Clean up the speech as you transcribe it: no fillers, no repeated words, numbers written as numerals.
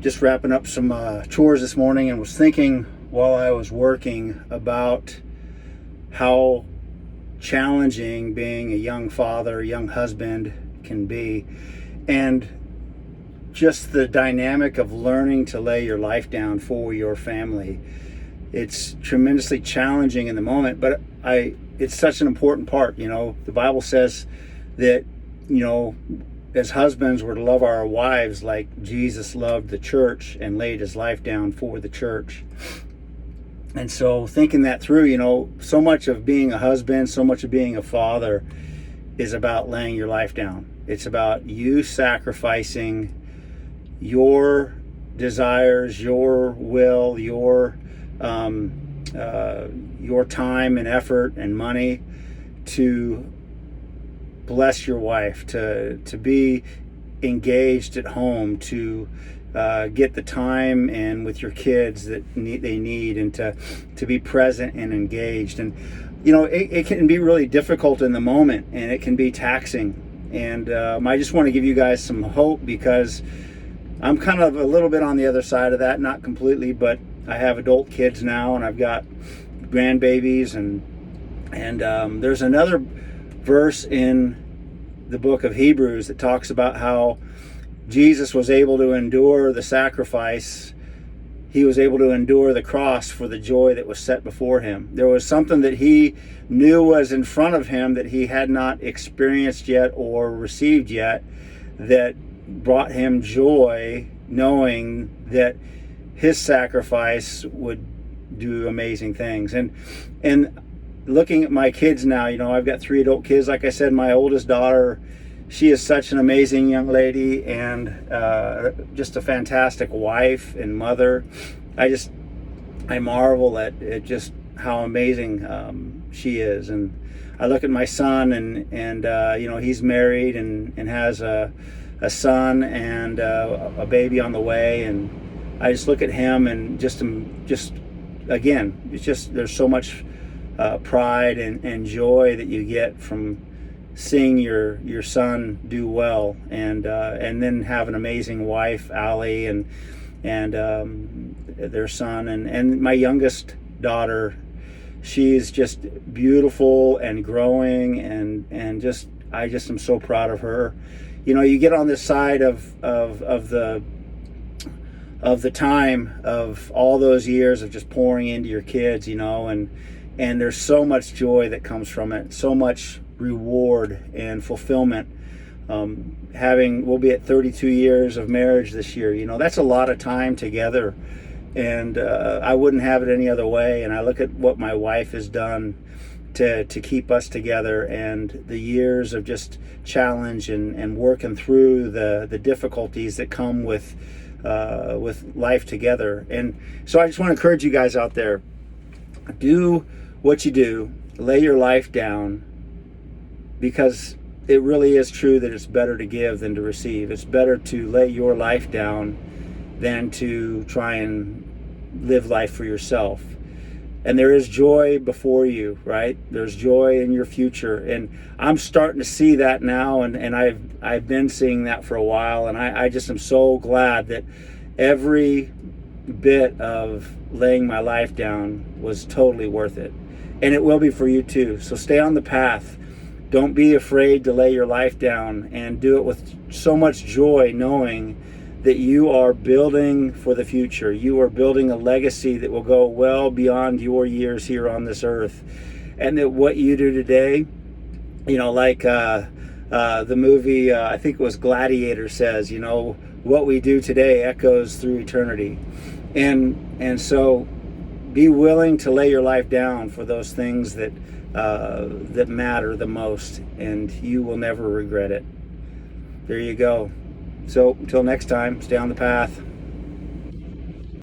just wrapping up some chores this morning, and was thinking while I was working about how challenging being a young father, a young husband can be, and just the dynamic of learning to lay your life down for your family. It's tremendously challenging in the moment, but it's such an important part. The Bible says that, as husbands, we're to love our wives like Jesus loved the church and laid his life down for the church. And so thinking that through, so much of being a husband, so much of being a father is about laying your life down. It's about you sacrificing your desires, your will, your time and effort and money to bless your wife, to be engaged at home, to get the time and with your kids that they need, and to be present and engaged. And it can be really difficult in the moment, and it can be taxing. And I just want to give you guys some hope, because I'm kind of a little bit on the other side of that, not completely, but I have adult kids now, and I've got grandbabies, and there's another verse in the book of Hebrews that talks about how Jesus was able to endure the sacrifice. He was able to endure the cross for the joy that was set before him. There was something that he knew was in front of him that he had not experienced yet or received yet, that brought him joy, knowing that his sacrifice would do amazing things. And looking at my kids now, I've got 3 adult kids. Like I said, my oldest daughter, she is such an amazing young lady, and just a fantastic wife and mother. I marvel at just how amazing she is. And I look at my son, and he's married and has a son and a baby on the way, and I just look at him and just again, it's just, there's so much pride and joy that you get from seeing your son do well, and then have an amazing wife, Allie, and their son, and my youngest daughter. She's just beautiful and growing, and I just am so proud of her. You get on this side of the time of all those years of just pouring into your kids, and there's so much joy that comes from it, so much reward and fulfillment. We'll be at 32 years of marriage this year. That's a lot of time together, and I wouldn't have it any other way. And I look at what my wife has done to keep us together, and the years of just challenge and working through the difficulties that come with life together. And so I just want to encourage you guys out there, do what you do, lay your life down, because it really is true that it's better to give than to receive. It's better to lay your life down than to try and live life for yourself. And there is joy before you, right? There's joy in your future. And I'm starting to see that now, and I've been seeing that for a while, and I just am so glad that every bit of laying my life down was totally worth it. And it will be for you too. So stay on the path. Don't be afraid to lay your life down, and do it with so much joy, knowing that you are building for the future. You are building a legacy that will go well beyond your years here on this earth. And that what you do today, like the movie, I think it was Gladiator, says, what we do today echoes through eternity. And so be willing to lay your life down for those things that matter the most, and you will never regret it. There you go. So until next time, stay on the path.